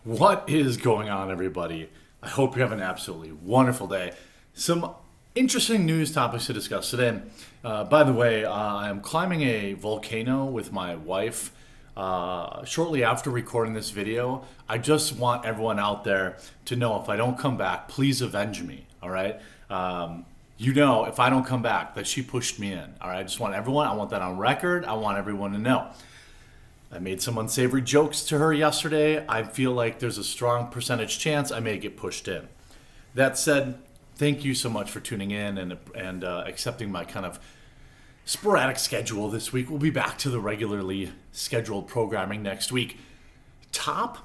What is going on, everybody? I hope you have an absolutely wonderful day. Some interesting news topics to discuss today. By the way, I am climbing a volcano with my wife shortly after recording this video. I just want everyone out there to know if I don't come back, please avenge me, all right? If I don't come back, that she pushed me in, all right? I just want everyone, I want that on record. I want everyone to know. I made some unsavory jokes to her yesterday. I feel like there's a strong percentage chance I may get pushed in. That said, thank you so much for tuning in and accepting my kind of sporadic schedule this week. We'll be back to the regularly scheduled programming next week. Top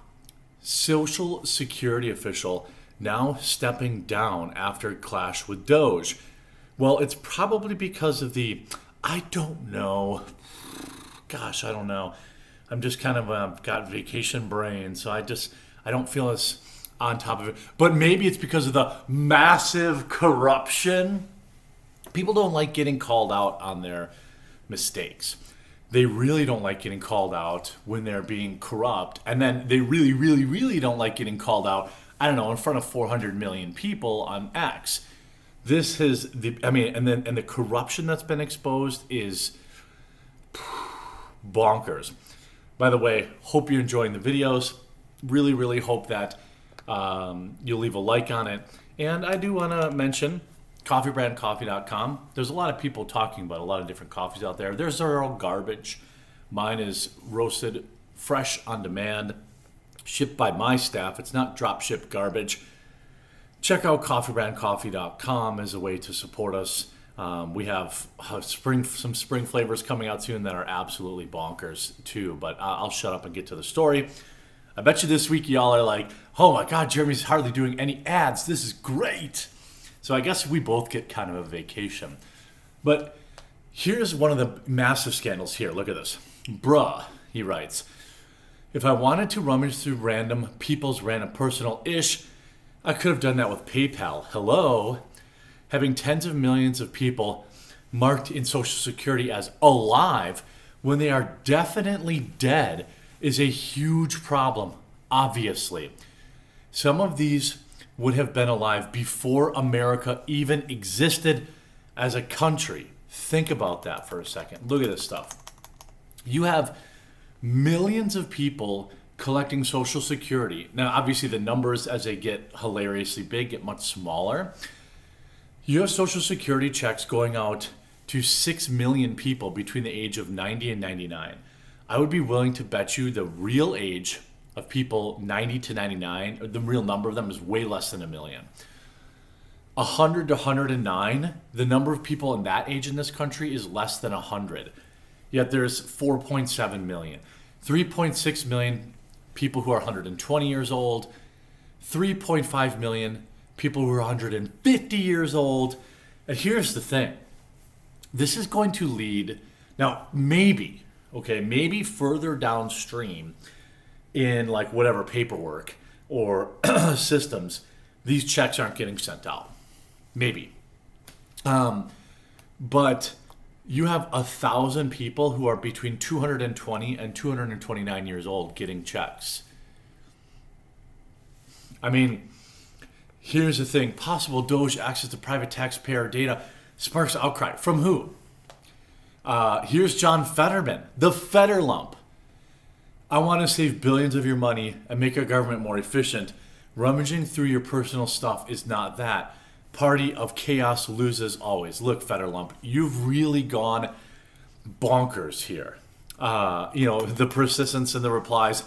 Social Security official now stepping down after clash with DOGE. Well, it's probably because of I don't know. I'm just kind of got vacation brain, so I don't feel as on top of it. But maybe it's because of the massive corruption. People don't like getting called out on their mistakes. They really don't like getting called out when they're being corrupt. And then they really, really, really don't like getting called out, in front of 400 million people on X. This is and the corruption that's been exposed is bonkers. By the way, hope you're enjoying the videos. Really, really hope that you'll leave a like on it. And I do want to mention coffeebrandcoffee.com. There's a lot of people talking about a lot of different coffees out there. Theirs are all garbage. Mine is roasted, fresh on demand, shipped by my staff. It's not drop ship garbage. Check out coffeebrandcoffee.com as a way to support us. We have some spring flavors coming out soon that are absolutely bonkers too, but I'll shut up and get to the story. I bet you this week y'all are like, oh my God, Jeremy's hardly doing any ads. This is great. So I guess we both get kind of a vacation. But here's one of the massive scandals here. Look at this. Bruh, he writes, if I wanted to rummage through people's random personal ish, I could have done that with PayPal. Hello? Having tens of millions of people marked in Social Security as alive when they are definitely dead is a huge problem, obviously. Some of these would have been alive before America even existed as a country. Think about that for a second. Look at this stuff. You have millions of people collecting Social Security. Now, obviously, the numbers as they get hilariously big get much smaller. You have Social Security checks going out to 6 million people between the age of 90 and 99. I would be willing to bet you the real age of people 90 to 99, or the real number of them, is way less than a million. 100 to 109, the number of people in that age in this country is less than 100. Yet there's 4.7 million. 3.6 million people who are 120 years old. 3.5 million people who are 150 years old. And here's the thing. This is going to lead, now maybe further downstream in like whatever paperwork or systems, these checks aren't getting sent out. Maybe. But you have 1,000 people who are between 220 and 229 years old getting checks. Here's the thing. Possible DOGE access to private taxpayer data sparks outcry. From who? Here's John Fetterman, the Fetterlump. I want to save billions of your money and make our government more efficient. Rummaging through your personal stuff is not that. Party of chaos loses always. Look, Fetterlump, you've really gone bonkers here. The persistence in the replies.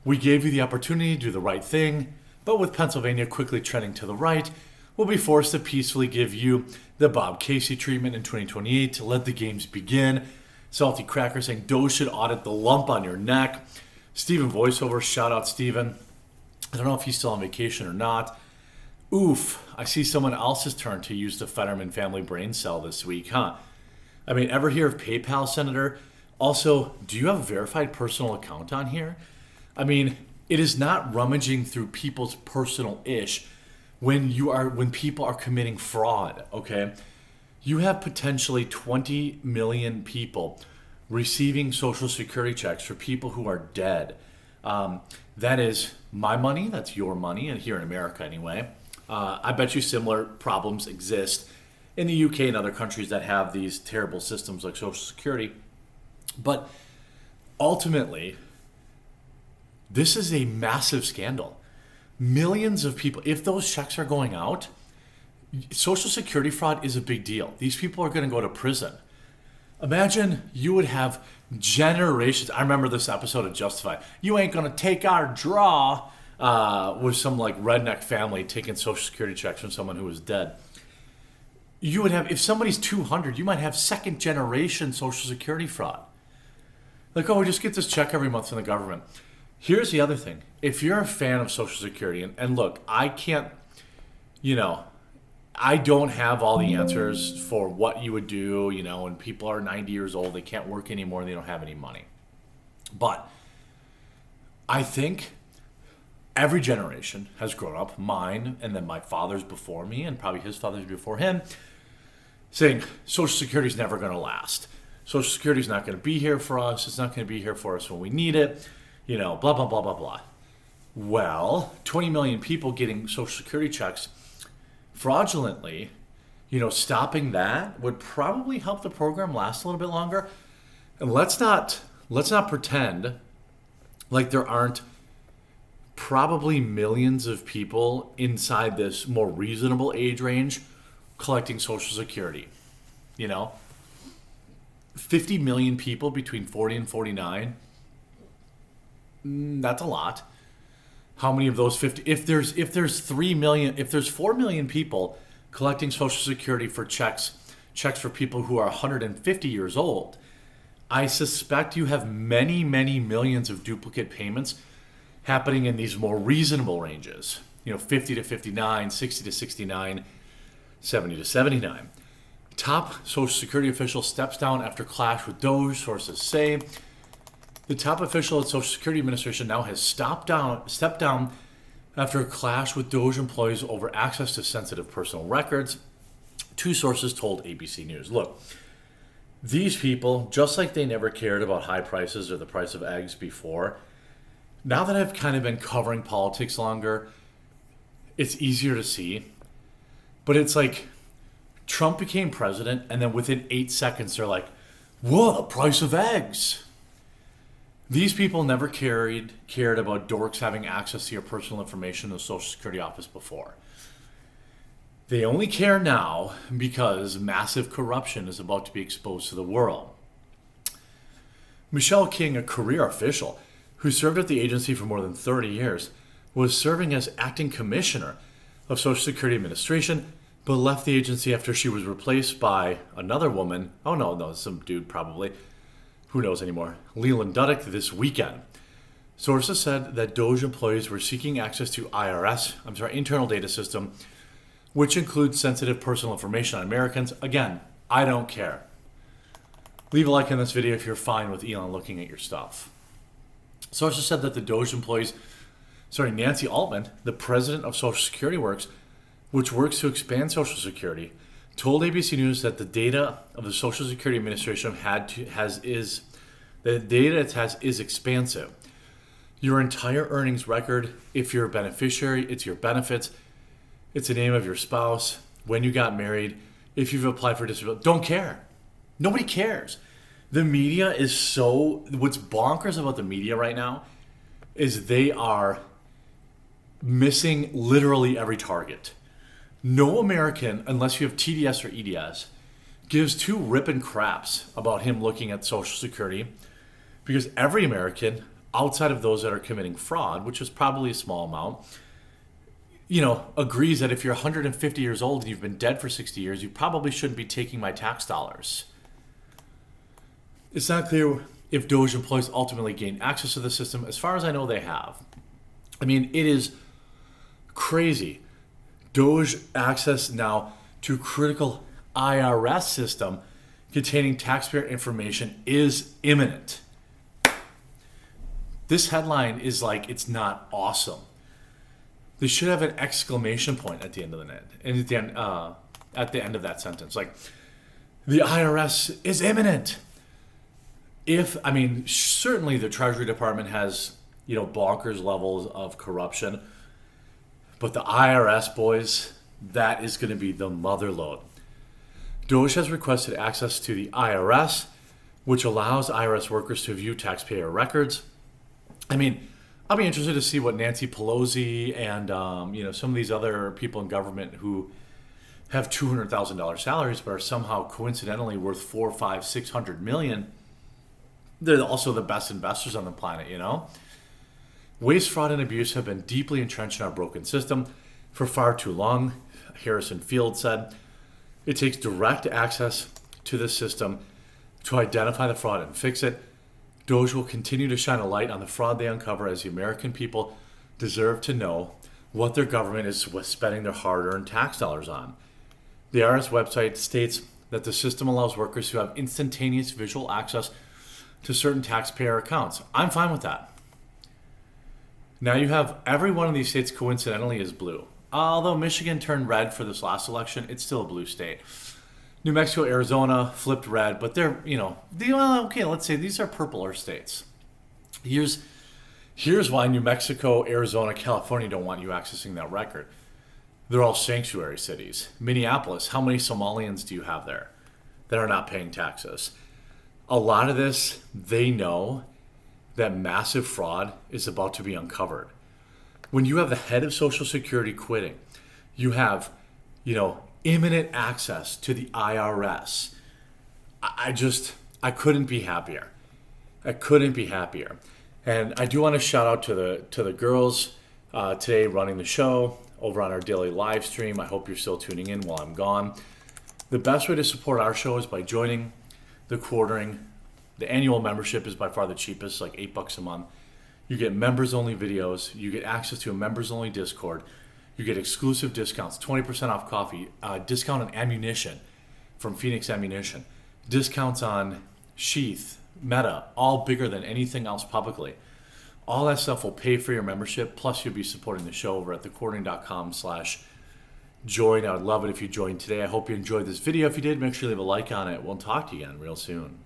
We gave you the opportunity to do the right thing, but with Pennsylvania quickly trending to the right, we'll be forced to peacefully give you the Bob Casey treatment in 2028 to let the games begin. Salty Cracker saying DOGE should audit the lump on your neck. Steven Voiceover, shout out Steven. I don't know if he's still on vacation or not. Oof, I see someone else's turn to use the Fetterman family brain cell this week, huh? Ever hear of PayPal, Senator? Also, do you have a verified personal account on here? It is not rummaging through people's personal ish when people are committing fraud, okay? You have potentially 20 million people receiving Social Security checks for people who are dead. That is my money, that's your money, and here in America anyway. I bet you similar problems exist in the UK and other countries that have these terrible systems like Social Security. But ultimately, this is a massive scandal. Millions of people, if those checks are going out, Social Security fraud is a big deal. These people are going to go to prison. Imagine you would have generations. I remember this episode of Justified. You ain't going to take our draw, with some like redneck family taking Social Security checks from someone who was dead. You would have, if somebody's 200, you might have second generation Social Security fraud. Like, oh, we just get this check every month from the government. Here's the other thing. If you're a fan of Social Security, and look, I can't, I don't have all the answers for what you would do, when people are 90 years old, they can't work anymore, and they don't have any money. But I think every generation has grown up, mine and then my father's before me and probably his father's before him, saying Social Security is never going to last. Social Security is not going to be here for us. It's not going to be here for us when we need it. Blah, blah, blah, blah, blah. Well, 20 million people getting Social Security checks fraudulently, stopping that would probably help the program last a little bit longer. And let's not pretend like there aren't probably millions of people inside this more reasonable age range collecting Social Security. 50 million people between 40 and 49. That's a lot. How many of those 50? If there's 3 million, if there's 4 million people collecting Social Security for checks for people who are 150 years old, I suspect you have many, many millions of duplicate payments happening in these more reasonable ranges. 50 to 59, 60 to 69, 70 to 79. Top Social Security official steps down after clash with DOGE, sources say. The top official at Social Security Administration now has stepped down after a clash with DOGE employees over access to sensitive personal records. Two sources told ABC News. Look, these people, just like they never cared about high prices or the price of eggs before, now that I've kind of been covering politics longer, it's easier to see. But it's like Trump became president, and then within 8 seconds, they're like, whoa, the price of eggs. These people never cared about dorks having access to your personal information in the Social Security office before. They only care now because massive corruption is about to be exposed to the world. Michelle King, a career official who served at the agency for more than 30 years, was serving as acting commissioner of Social Security Administration, but left the agency after she was replaced by another woman. Oh no, some dude probably. Who knows anymore? Leland Duddick this weekend. Sources said that DOGE employees were seeking access to internal data system, which includes sensitive personal information on Americans. Again, I don't care. Leave a like on this video if you're fine with Elon looking at your stuff. Sources said that the DOGE employees, Nancy Altman, the president of Social Security Works, which works to expand Social Security, told ABC News that the data of the Social Security Administration is expansive. Your entire earnings record, if you're a beneficiary, it's your benefits, it's the name of your spouse, when you got married, if you've applied for disability. Don't care. Nobody cares. The media is what's bonkers about the media right now is they are missing literally every target. No American, unless you have TDS or EDS, gives two ripping craps about him looking at Social Security, because every American, outside of those that are committing fraud, which is probably a small amount, agrees that if you're 150 years old and you've been dead for 60 years, you probably shouldn't be taking my tax dollars. It's not clear if DOGE employees ultimately gain access to the system. As far as I know, they have. I mean, it is crazy. DOGE access now to critical IRS system containing taxpayer information is imminent. This headline is like, it's not awesome. They should have an exclamation point at the end of at the end of that sentence. Like, the IRS is imminent. Certainly the Treasury Department has, bonkers levels of corruption. But the IRS, boys, that is going to be the mother lode. DOGE has requested access to the IRS, which allows IRS workers to view taxpayer records. I mean, I'll be interested to see what Nancy Pelosi and some of these other people in government who have $200,000 salaries but are somehow coincidentally worth 4, 5, 600 million. They're also the best investors on the planet, Waste, fraud, and abuse have been deeply entrenched in our broken system for far too long, Harrison Field said. It takes direct access to the system to identify the fraud and fix it. DOGE will continue to shine a light on the fraud they uncover, as the American people deserve to know what their government is spending their hard-earned tax dollars on. The IRS website states that the system allows workers to have instantaneous visual access to certain taxpayer accounts. I'm fine with that. Now you have every one of these states coincidentally is blue. Although Michigan turned red for this last election, it's still a blue state. New Mexico, Arizona flipped red, but they're, okay, let's say these are purpler states. Here's why New Mexico, Arizona, California don't want you accessing that record. They're all sanctuary cities. Minneapolis, how many Somalians do you have there that are not paying taxes? A lot of this, they know that massive fraud is about to be uncovered. When you have the head of Social Security quitting, you have, imminent access to the IRS. I couldn't be happier. And I do want to shout out to the girls today running the show over on our daily live stream. I hope you're still tuning in while I'm gone. The best way to support our show is by joining the quartering. The annual membership is by far the cheapest, like $8 a month. You get members-only videos. You get access to a members-only Discord. You get exclusive discounts, 20% off coffee, discount on ammunition from Phoenix Ammunition, discounts on Sheath, Meta, all bigger than anything else publicly. All that stuff will pay for your membership, plus you'll be supporting the show over at thequartering.com/join. I would love it if you joined today. I hope you enjoyed this video. If you did, make sure you leave a like on it. We'll talk to you again real soon.